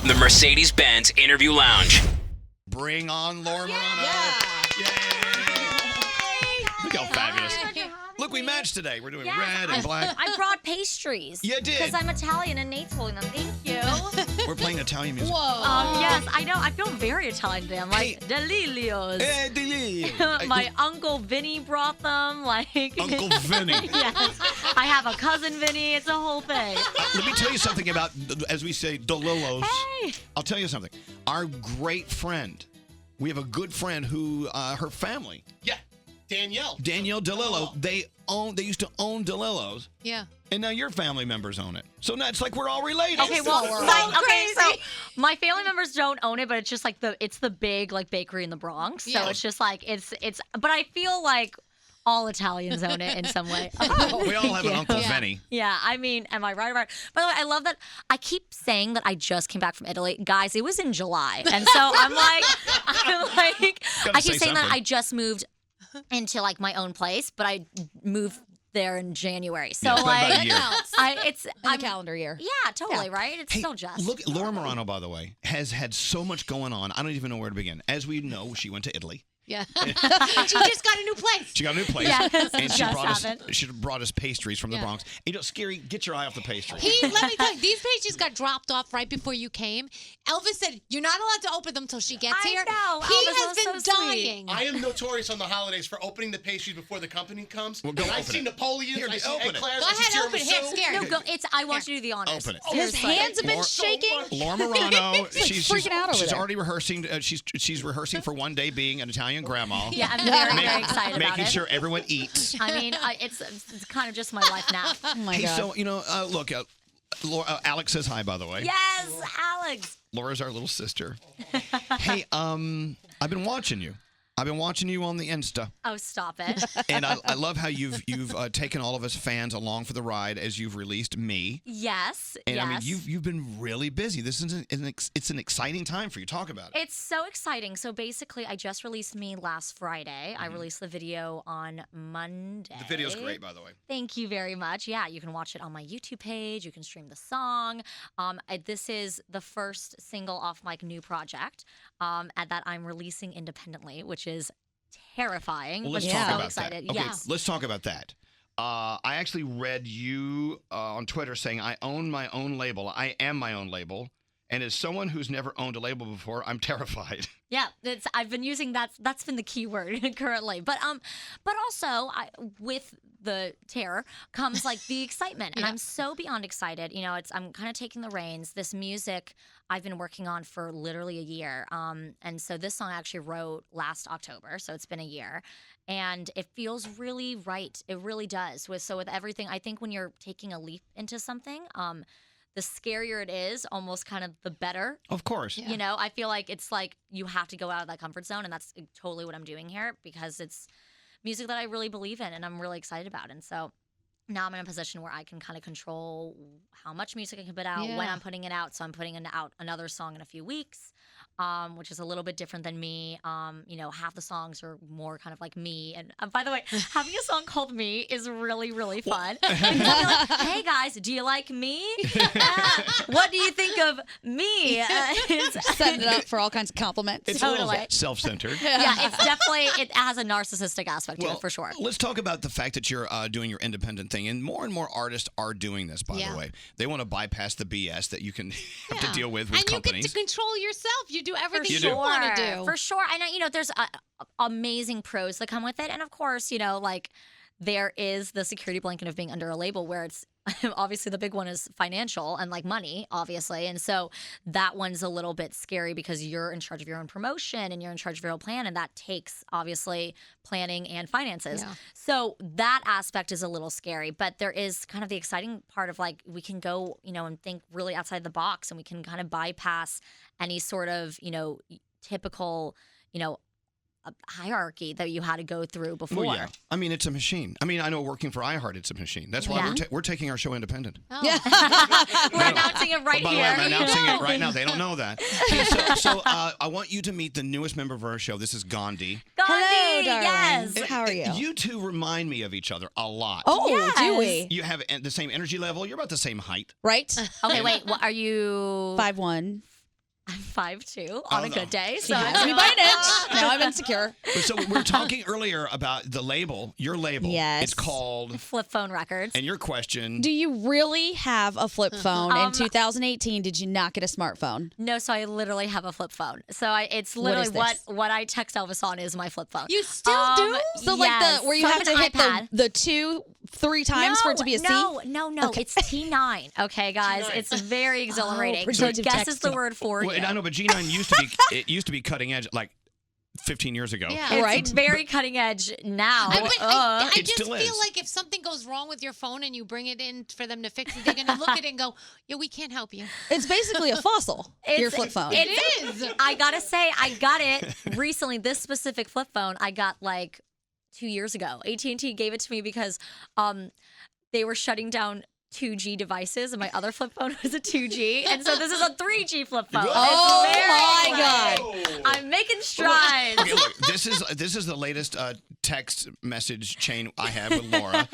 the Mercedes-Benz Interview Lounge. Bring on Laura Marano. Yeah. Yay! Look how fabulous. Look, we matched today. We're doing red and black. I brought pastries. You did. Because I'm Italian and Nate's holding them. Thank you. We're playing Italian music. Whoa. Yes, I know. I feel very Italian today. I'm like, Delilios. Hey, Delio. My Uncle Vinny brought them. Like Uncle Vinny. Yes. I have a cousin Vinny. It's a whole thing. Let me tell you something about, as we say, Delillos. Hey. I'll tell you something. Our great friend, we have a good friend who, her family, Yeah, Danielle DeLillo, they used to own DeLillos. Yeah. And now your family members own it. So now it's like we're all related. Okay, well, so my family members don't own it, but it's just like it's the big like bakery in the Bronx. So Yeah. it's just like it's. But I feel like all Italians own it in some way. We all have an Uncle Yeah. Vinny. Yeah, I mean, am I right about it? By the way, I love that. I keep saying that I just came back from Italy. Guys, it was in July. And so I keep say saying that something. I just moved into like my own place, but I moved there in January. So Yeah, it's been about a like, year. it's I'm calendar year. yeah, totally right. It's Hey, still just. look, Laura Marano, by the way, has had so much going on. I don't even know where to begin. As we know, she went to Italy. Yeah. And she just got a new place. She got a new place. Yes, and she just brought us happened. she brought us pastries from the Yeah. Bronx. You know, Scary, get your eye off the pastries. Let me tell you, these pastries got dropped off right before you came. Elvis said, you're not allowed to open them till she gets I here. know. He Elvis has was been so sweet. dying. I am notorious on the holidays for opening the pastries before the company comes. Well, go and I open see it. Napoleons, Here, I see open it. eclairs, Go I see ahead, open it. Here, tiramisu. Scary. No, go. I want you to do the honors. Open it. His Seriously. hands have been Laura- shaking. Laura Marano, she's freaking out over she's there. already rehearsing. She's rehearsing for one day being an Italian grandma. Yeah, I'm very, very excited about Making it. sure everyone eats. I mean, it's kind of just my life now. Oh my Hey, God. so you know, look, Laura, Alex says hi, by the way. Yes, Alex. Laura's our little sister. Hey, I've been watching you. I've been watching you on the Insta, Oh, stop it. and I love how you've taken all of us fans along for the ride as you've released me. Yes. And yes. I mean, you've been really busy. This is it's an exciting time for you. Talk about it. It's so exciting. So basically, I just released me last Friday. I released the video on Monday. The video's great, by the way. Thank you very much. Yeah, you can watch it on my YouTube page. You can stream the song. This is the first single off my new project and that I'm releasing independently, which is terrifying. Well, but let's talk so about excited. that. Okay, Yeah. let's talk about that. I actually read you on Twitter saying, I own my own label. I am my own label. And as someone who's never owned a label before, I'm terrified. Yeah, I've been using that. That's been the key word currently. But also with the terror comes like the excitement, and I'm so beyond excited. You know, I'm kind of taking the reins. This music I've been working on for literally a year, and so this song I actually wrote last October, so it's been a year, and it feels really right. It really does. With everything, I think when you're taking a leap into something, the scarier it is, almost kind of the better. Of course. Yeah. You know, I feel like it's like you have to go out of that comfort zone, and that's totally what I'm doing here because it's music that I really believe in and I'm really excited about. And so now I'm in a position where I can kind of control how much music I can put out, when Yeah. I'm putting it out. So I'm putting out another song in a few weeks, which is a little bit different than me. You know, half the songs are more kind of like me. And by the way, having a song called Me is really, really fun. And you'll be like, hey guys, do you like me? What do you think of me? Setting it up for all kinds of compliments. It's a little Totally. self-centered. Yeah, it's definitely, it has a narcissistic aspect to Well, it for sure. Let's talk about the fact that you're doing your independent thing, and more artists are doing this. By Yeah. the way, they want to bypass the BS that you can have to Yeah. deal with and companies. you get to control yourself. You do everything You do. you want to do. For sure. And, you know, there's amazing pros that come with it. And of course, you know, like there is the security blanket of being under a label where it's obviously the big one is financial and like money, obviously. And so that one's a little bit scary because you're in charge of your own promotion and you're in charge of your own plan. And that takes obviously planning and finances. Yeah. So that aspect is a little scary. But there is kind of the exciting part of like we can go, you know, and think really outside the box and we can kind of bypass any sort of, you know, typical, you know, hierarchy that you had to go through before. Well, yeah. I mean, it's a machine. I mean, I know working for iHeart, it's a machine. That's why Yeah. we're taking our show independent. Oh. We're announcing it right By the here. way, I'm announcing it right now. They don't know that. Hey, so I want you to meet the newest member of our show. This is Gandhi. Gandhi, Hello, yes. darling. How are you? You two remind me of each other a lot. Oh, Yes. do we? You have the same energy level. You're about the same height. Right? Okay, wait. What are you? 5'1". 5'2" on a good day. So Has me by an inch. Now I'm insecure. So we were talking earlier about the label, your label. Yes. It's called Flip Phone Records. And your question. Do you really have a flip phone? In 2018, did you not get a smartphone? No, so I literally have a flip phone. So it's What literally is this? what I text Elvis on is my flip phone. You still do? So yes. where you So I have to an hit iPad. the 2-3 times for it to be a C? No. Okay. It's T9. Okay, guys, it's very exhilarating. so predictive guess is the texting. word for Well, you. I know, but G9 used to be cutting edge like 15 years ago. Yeah. It's Right. very cutting edge now. I It just still feel is. like if something goes wrong with your phone and you bring it in for them to fix it, they're going to look at it and go, yeah, we can't help you. It's basically a fossil, your flip phone. It is. I gotta say, I got it recently. This specific flip phone, I got like 2 years ago. AT&T gave it to me because they were shutting down 2G devices, and my other flip phone was a 2G, and so this is a 3G flip phone. Oh It's my very God. I'm making strides. Okay, look, this is the latest text message chain I have with Laura.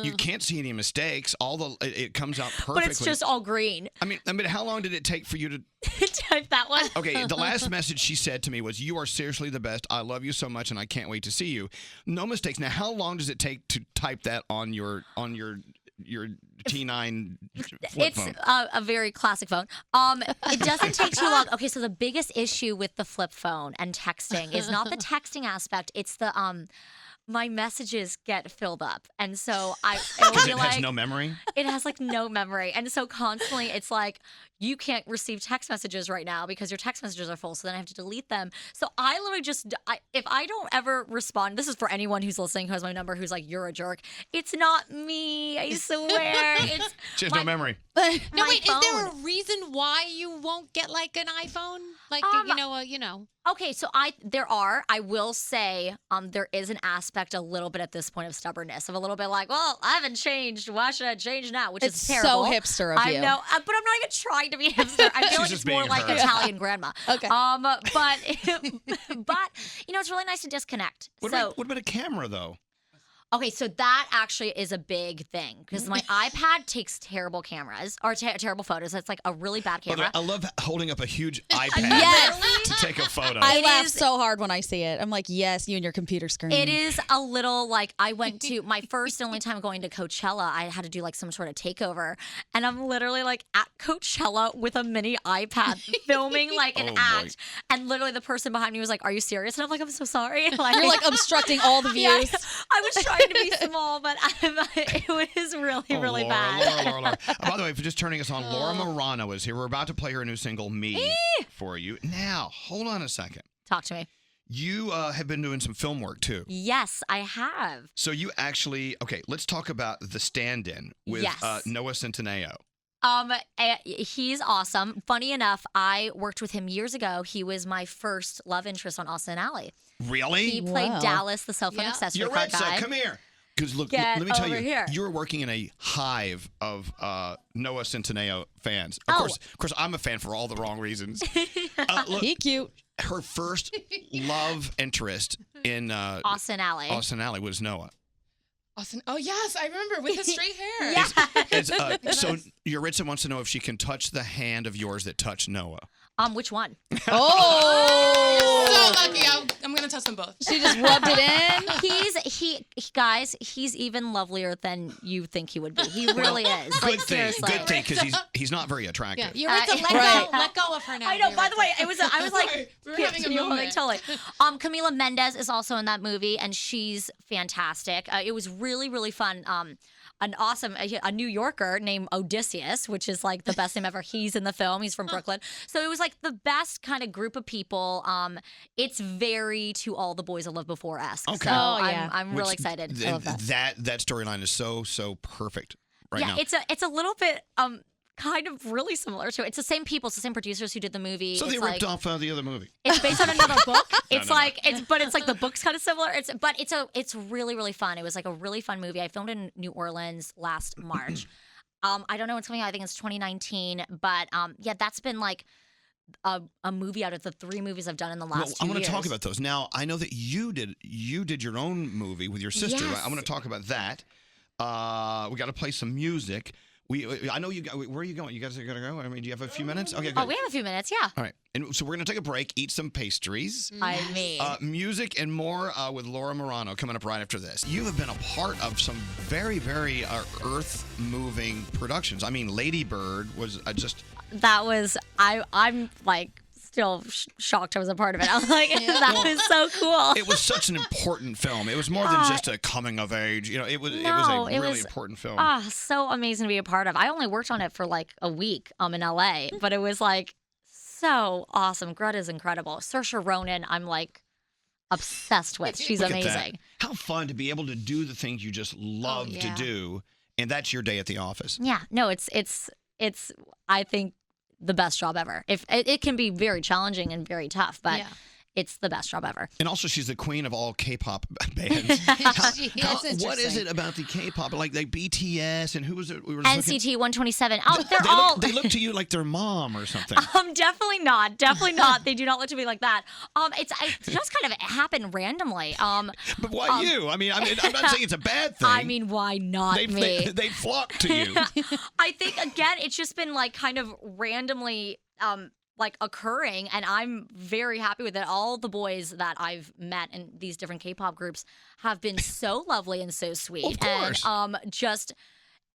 You can't see any mistakes. It comes out perfectly. But it's just all green. I mean, how long did it take for you to? Type that one. Okay, the last message she said to me was, "You are seriously the best. I love you so much, and I can't wait to see you." No mistakes. Now, how long does it take to type that on your T9 flip It's phone? a very classic phone. It doesn't take too long. Okay, so the biggest issue with the flip phone and texting is not the texting aspect. It's the my messages get filled up, and so it'll Because be it like has no memory. it has like no memory, and so constantly it's like you can't receive text messages right now because your text messages are full. So then I have to delete them. So I literally if I don't ever respond, this is for anyone who's listening who has my number who's like, you're a jerk. It's not me. I swear. It's She has no memory. No, my wait, is there a phone. reason why you won't get like an iPhone? Like, you know. Okay, so I will say there is an aspect a little bit at this point of stubbornness, of a little bit like, well, I haven't changed. Why should I change now? Which It's is terrible. so hipster of I you. know, but I'm not even trying to be hipster. I feel She's like just it's more being like her. Italian grandma. Okay. But it's really nice to disconnect. What about a camera though? Okay, so that actually is a big thing because my iPad takes terrible cameras or terrible photos. It's like a really bad By the way, camera. I love holding up a huge iPad Yes. to take a photo. I It laugh is- so hard when I see it. I'm like, yes, you and your computer screen. It is a little like I went to my first and only time going to Coachella. I had to do like some sort of takeover, and I'm literally like at Coachella with a mini iPad filming like an Oh, boy. act, and literally the person behind me was like, "Are you serious?" And I'm like, "I'm so sorry." Like, You're like obstructing all the Yeah, views. I was trying to be small, but it was really Laura, bad. Laura. By the way, for just turning us on, Laura Marano is here. We're about to play her new single, Me, for you. Now, hold on a second. Talk to me. You have been doing some film work too. Yes, I have. So you actually, okay, let's talk about The Stand-In with Yes. Noah Centineo. He's awesome. Funny enough, I worked with him years ago. He was my first love interest on Austin Alley. Really? He played Wow. Dallas, the cell phone Yeah. accessory You're car right, so guy. come here. Because look, Get let me tell over you, here. you were working in a hive of Noah Centineo fans. Oh. Of course, I'm a fan for all the wrong reasons. Look, He cute. her first love interest in Austin Alley. Austin Alley was Noah. Austin. Oh yes, I remember with his straight hair. Yeah. So Yuritsa wants to know if she can touch the hand of yours that touched Noah. Which one? Oh. So lucky. I'm gonna touch them both. She just rubbed it in. Guys, he's even lovelier than you think he would be. He really is. Like, Good thing, seriously. good thing, because he's not very attractive. Yeah, Yuritsa, Right. let go of her now. I know. By the Yuritsa. way, I was like, Sorry, we were having a you know, like, moment. totally. Camila Mendez is also in that movie, and she's fantastic. It was really, really fun. An awesome, a New Yorker named Odysseus, which is like the best name ever. He's in the film. He's from Brooklyn. So it was like the best kind of group of people. It's very To All the Boys I Loved Before-esque. Okay. So Oh, yeah. I'm really Which- excited. th- I love that. That storyline is so perfect right Yeah, now. it's a little bit kind of really similar to it. It's the same people, it's the same producers who did the movie. So it's they like, ripped off the other movie. It's based on another book. It's no. like it's like the book's kind of similar. It's really, really fun. It was like a really fun movie. I filmed in New Orleans last March. I don't know what's coming out. I think it's 2019. But yeah, that's been like a movie out of the 3 movies I've done in the last Well, 2 I want years. to talk about those. Now, I know that you did your own movie with your sister. Yes. Right? I want to talk about that. We got to play some music. I know you. Where are you going? You guys are gonna go. I mean, do you have a few minutes? Okay, good. Oh, we have a few minutes. Yeah. All right, and so we're gonna take a break, eat some pastries. I mean, Music and more with Laura Marano coming up right after this. You have been a part of some very, very earth-moving productions. I mean, Lady Bird was just. that was I'm like still shocked I was a part of it. I was like, that was so cool. It was such an important film. It was more than just a coming of age. You know, it was a really important film. So amazing to be a part of. I only worked on it for like a week in LA, but it was like so awesome. Greta's incredible. Saoirse Ronan, I'm like obsessed with. She's Look at amazing. that. How fun to be able to do the things you just love to do, and that's your day at the office. Yeah, no, it's I think the best job ever. If it can be very challenging and very tough, but it's the best job ever. And also, she's the queen of all K-pop bands. What is it about the K-pop, like BTS and who was it? We were NCT 127. Oh, they're all. They look to you like their mom or something. Definitely not. Definitely not. They do not look to me like that. It just kind of happened randomly. But why you? I mean, I'm not saying it's a bad thing. I mean, why not me? They flock to you. I think again, it's just been like kind of randomly. Like occurring, and I'm very happy with it. All the boys that I've met in these different K-pop groups have been so lovely and so sweet. Of course. And just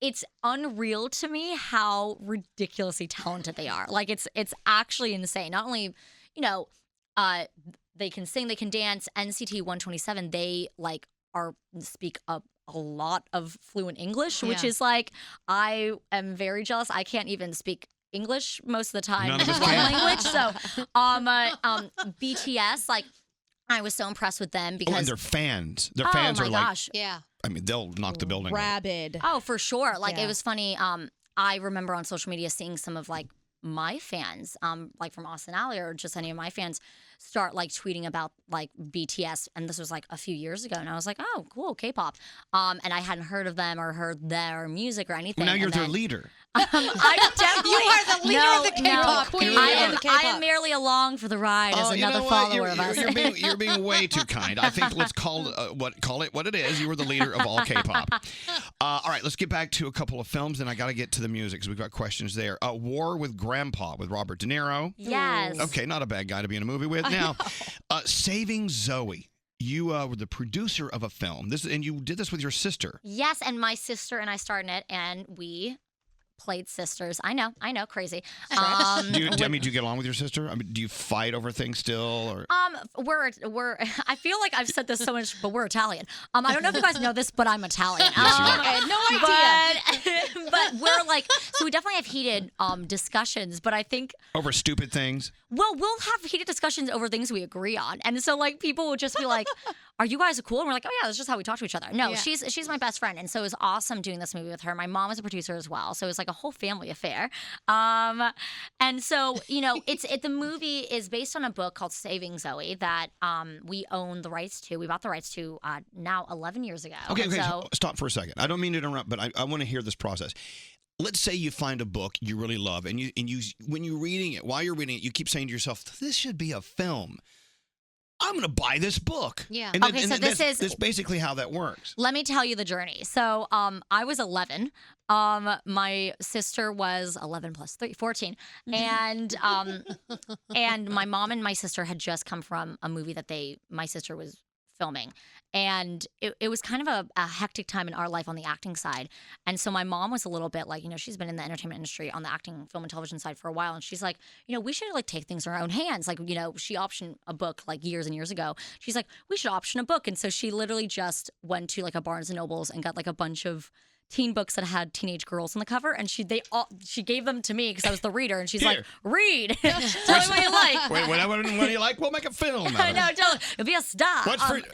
it's unreal to me how ridiculously talented they are. Like it's actually insane. Not only, they can sing, they can dance. NCT 127, they like speak a lot of fluent English, which is like I am very jealous. I can't even speak English most of the time. None of us foreign can. language. So, BTS, like, I was so impressed with them because and their fans. Their fans are like, Yeah. I mean, they'll knock the building. Rabid. oh, for sure. Like, Yeah. it was funny. I remember on social media seeing some of like my fans, like from Austin Alley or just any of my fans, start like tweeting about like BTS, and this was like a few years ago, and I was like, oh, cool, K-pop. And I hadn't heard of them or heard their music or anything. Now you're and their then- leader. I'm definitely You are the leader of the K-pop queen. I am merely along for the ride as you another know what? follower of us. You're being way too kind. I think let's call it what it is. You were the leader of all K-pop. All right, let's get back to a couple of films, and I got to get to the music because we've got questions there. War with Grandpa with Robert De Niro. Yes. Okay, not a bad guy to be in a movie with. Now, Saving Zoe. You were the producer of a film. And you did this with your sister. Yes, and my sister and I starred in it, and we played sisters. I know, crazy. Do you get along with your sister? I mean, do you fight over things still, or? We're. I feel like I've said this so much, but we're Italian. I don't know if you guys know this, but I'm Italian. Yes, you are. No idea. But we're like, so we definitely have heated discussions. But I think Over stupid things? Well, we'll have heated discussions over things we agree on. And so like people will just be like, are you guys cool? And we're like, oh yeah, that's just how we talk to each other. No, Yeah. she's my best friend. And so it was awesome doing this movie with her. My mom is a producer as well. So it was like a whole family affair. And so, the movie is based on a book called Saving Zoe that we own the rights to. We bought the rights to now 11 years ago. Okay, And so, stop for a second. I don't mean to interrupt, but I want to hear this process. Let's say you find a book you really love, and you when you're reading it, while you're reading it, you keep saying to yourself, "This should be a film. I'm going to buy this book." Yeah. And Okay, so that's basically how that works. let me tell you the journey. So I was 11. My sister was 11 plus 3, 14. And and my mom and my sister had just come from a movie that my sister was filming. And it was kind of a hectic time in our life on the acting side. And so my mom was a little bit like, she's been in the entertainment industry on the acting, film, and television side for a while. And she's like, we should like take things in our own hands. Like, she optioned a book like years and years ago. She's like, we should option a book. And so she literally just went to like a Barnes and Nobles and got like a bunch of teen books that had teenage girls on the cover, and she gave them to me because I was the reader, and she's Here. like, "Read, tell me what you like." Wait, what do you like? We'll make a film. I know, it'll be a star.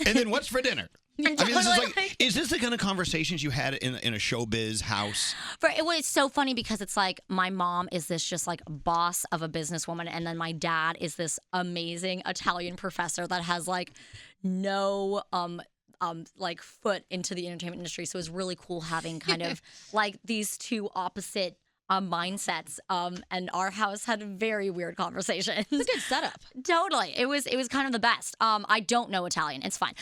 And then what's for dinner? I mean, this is Totally. is this the kind of conversations you had in a showbiz house? It's so funny because it's like my mom is this just like boss of a businesswoman, and then my dad is this amazing Italian professor that has like no like foot into the entertainment industry. So it was really cool having kind of like these two opposite mindsets. And our house had very weird conversations. It's a good setup. Totally. It was kind of the best. I don't know Italian. It's fine.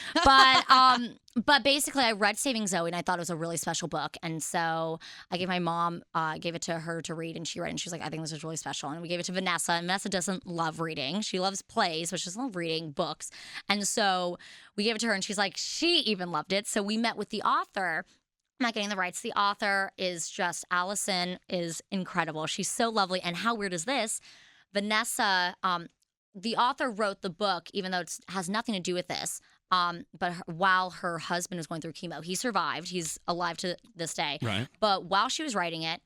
But basically I read Saving Zoe and I thought it was a really special book. And so I gave my mom, gave it to her to read and she read it and she was like, I think this is really special. And we gave it to Vanessa and Vanessa doesn't love reading. She loves plays, but she doesn't love reading books. And so we gave it to her and she's like, she even loved it. So we met with the author. I'm not getting the rights. The author is just, Allison is incredible. She's so lovely. And how weird is this? Vanessa, the author wrote the book, even though it has nothing to do with this. But while her husband was going through chemo, he survived. He's alive to this day. Right. But while she was writing it,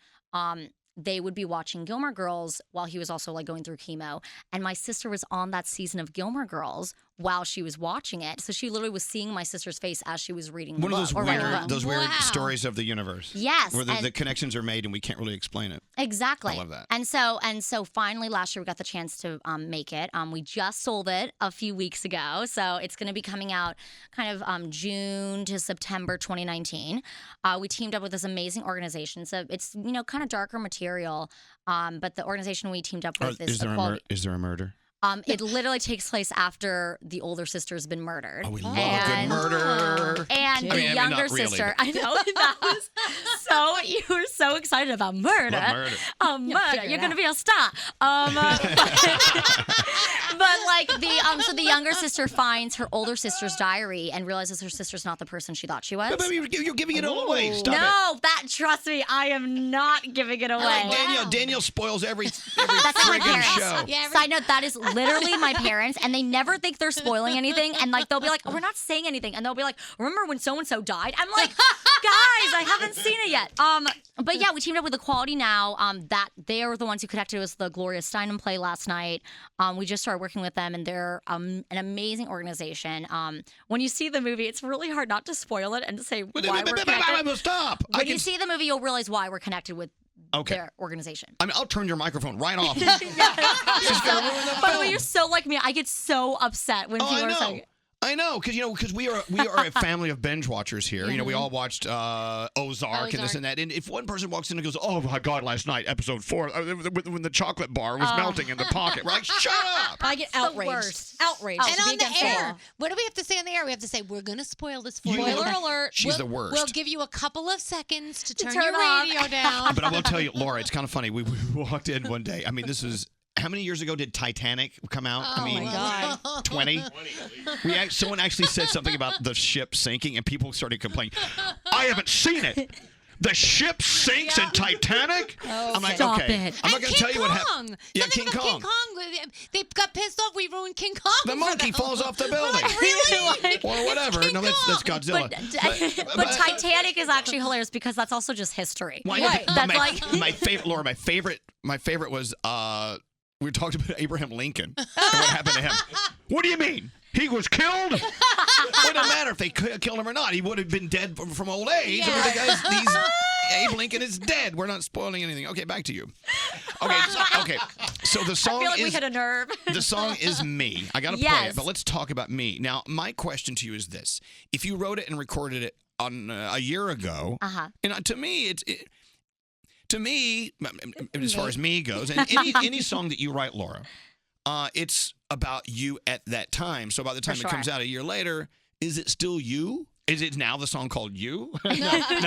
they would be watching Gilmore Girls while he was also like going through chemo. And my sister was on that season of Gilmore Girls while she was watching it. So she literally was seeing my sister's face as she was reading the One of book. those or writing the weird, book. those weird Wow. stories of the universe. Yes. Where and- the connections are made and we can't really explain it. Exactly. I love that. And so finally last year we got the chance to make it. We just sold it a few weeks ago, so it's going to be coming out kind of June to September 2019. We teamed up with this amazing organization. So it's kind of darker material, but the organization we teamed up with Is there a murder? It literally takes place after the older sister's been murdered. Oh, we love a good murder. And the younger not really, sister, but- I know that was so. You were so excited about murder. Love murder. Murder. figure it You're gonna out. be a star. But like so the younger sister finds her older sister's diary and realizes her sister's not the person she thought she was. But you're giving it all away. Stop it. No, trust me, I am not giving it away. Danielle spoils every That's not my friggin' parents. show. Yeah, Side note, that is literally my parents, and they never think they're spoiling anything. And like they'll be like, oh, "We're not saying anything," and they'll be like, "Remember when so and so died?" I'm like, "Guys, I haven't seen it yet." But yeah, we teamed up with Equality Now. That they are the ones who connected us with the Gloria Steinem play last night. We just started working with them, and they're an amazing organization. When you see the movie, it's really hard not to spoil it and to say why we're connected. Stop. When you see the movie, you'll realize why we're connected with Okay. their organization. I mean, I'll turn your microphone right off. She's gonna ruin the By the way, film. you're so like me. I get so upset when people I are know. saying. I know, because we are a family of binge watchers here. We all watched Ozark and this and that. And if one person walks in and goes, "Oh my God, last night, episode 4, when the chocolate bar was melting in the pocket," we're like, "Shut up!" I get the outraged. worst. Outraged. And to be on the against air, law. what do we have to say on the air? We have to say, we're going to spoil this for you. Spoiler alert. She's the worst. We'll give you a couple of seconds to turn turn your off. radio down. But I will tell you, Laura, it's kind of funny. We walked in one day. I mean, this is. How many years ago did Titanic come out? Oh, I mean, my God. 20? Someone actually said something about the ship sinking, and people started complaining. I haven't seen it. The ship sinks in Titanic? I'm like, Stop okay. it. I'm not going to tell you what happened. Kong. Yeah, Something King about Kong. King Kong. They got pissed off. We ruined King Kong. The for monkey them. falls off the building. Really? Or whatever. King No, that's Kong. Godzilla. But Titanic is actually hilarious because that's also just history. Why- Right. That's my, like my favorite, Laura, my favorite was we talked about Abraham Lincoln and what happened to him. What do you mean? He was killed? It doesn't matter if they killed him or not. He would have been dead from old age. Yeah. I mean, Abe Lincoln is dead. We're not spoiling anything. Okay, back to you. Okay. So the song I feel like is we hit a nerve. the song is Me. I got to play Yes. it, but let's talk about Me. Now, my question to you is this. If you wrote it and recorded it on a year ago, and to me, to me, as far as me goes, and any song that you write, Laura, it's about you at that time. So by the time it comes out a year later, is it still you? Is it now the song called You? No.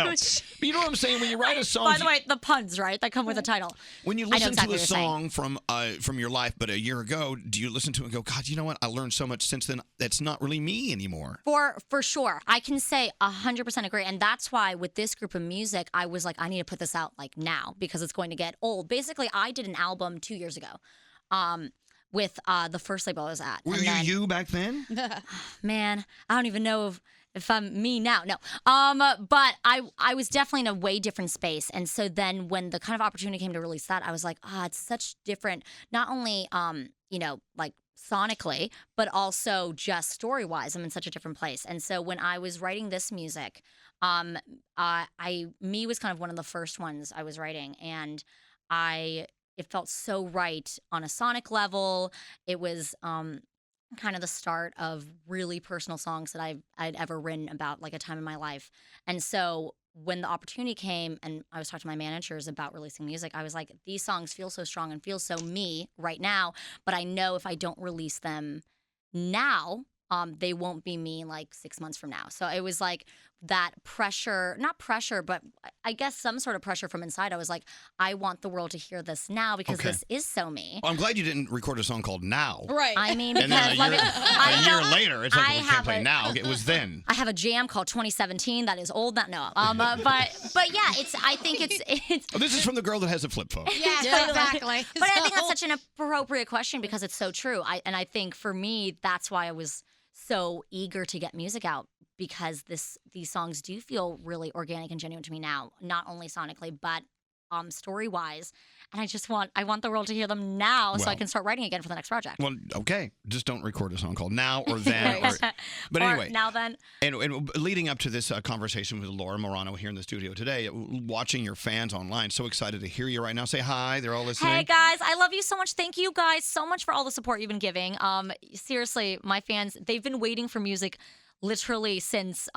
But you know what I'm saying? When you write a song... By the way, the puns, right, that come with the title. When you I know listen exactly to a what you're saying. song from your life, but a year ago, do you listen to it and go, God, you know what? I learned so much since then. That's not really me anymore. For sure. I can say 100% agree. And that's why with this group of music, I was like, I need to put this out like now because it's going to get old. Basically, I did an album 2 years ago with the first label I was at. Were you back then? Man, I don't even know if I'm me now. No. But I was definitely in a way different space. And so then when the kind of opportunity came to release that, I was like, it's such different, not only, like sonically, but also just story-wise. I'm in such a different place. And so when I was writing this music, Me was kind of one of the first ones I was writing. And it felt so right on a sonic level. It was, kind of the start of really personal songs that I'd ever written about like a time in my life. And so when the opportunity came and I was talking to my managers about releasing music, I was like, these songs feel so strong and feel so me right now, but I know if I don't release them now, they won't be me like 6 months from now. So it was like that pressure, not pressure, but I guess some sort of pressure from inside. I was like, I want the world to hear this now because this is so me. Well, I'm glad you didn't record a song called Now. Right. I mean, And because then a year later, it's like, I we can't have play a- now. It was then. I have a jam called 2017 that is old. But yeah, I think it's Oh, this is from the girl that has a flip phone. Yes, exactly. But I think that's such an appropriate question because it's so true. I think for me, that's why I was so eager to get music out because these songs do feel really organic and genuine to me now, not only sonically but story wise. And I want the world to hear them now so I Well- can start writing again for the next project. Well, okay. Just don't record a song called Now or Then. But Or anyway. now then. And leading up to this conversation with Laura Marano here in the studio today, watching your fans online, so excited to hear you right now. Say hi. They're all listening. Hey guys, I love you so much. Thank you guys so much for all the support you've been giving. Seriously, my fans, they've been waiting for music literally since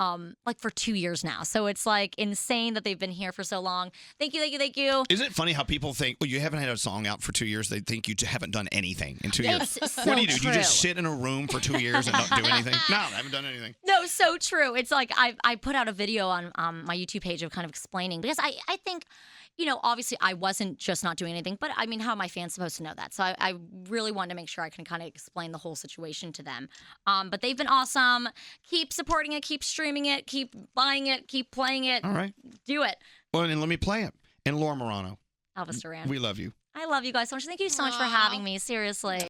like for 2 years now. So it's like insane that they've been here for so long. Thank you, thank you, thank you. Isn't it funny how people think, well, you haven't had a song out for 2 years. They think you haven't done anything in 2 years. It's so What do? You true. just sit in a room for 2 years and not do anything? No, I haven't done anything. No, so true. It's like I put out a video on my YouTube page of kind of explaining because I think, you know, obviously I wasn't just not doing anything, but I mean, how are my fans supposed to know that? So I really wanted to make sure I can kind of explain the whole situation to them. But they've been awesome. Keep supporting it, keep streaming it, keep buying it, keep playing it. All right. Do it. Well, and let me play it. And Laura Marano, Elvis Duran. we love you. I love you guys so much. Thank you so much for having me. Seriously.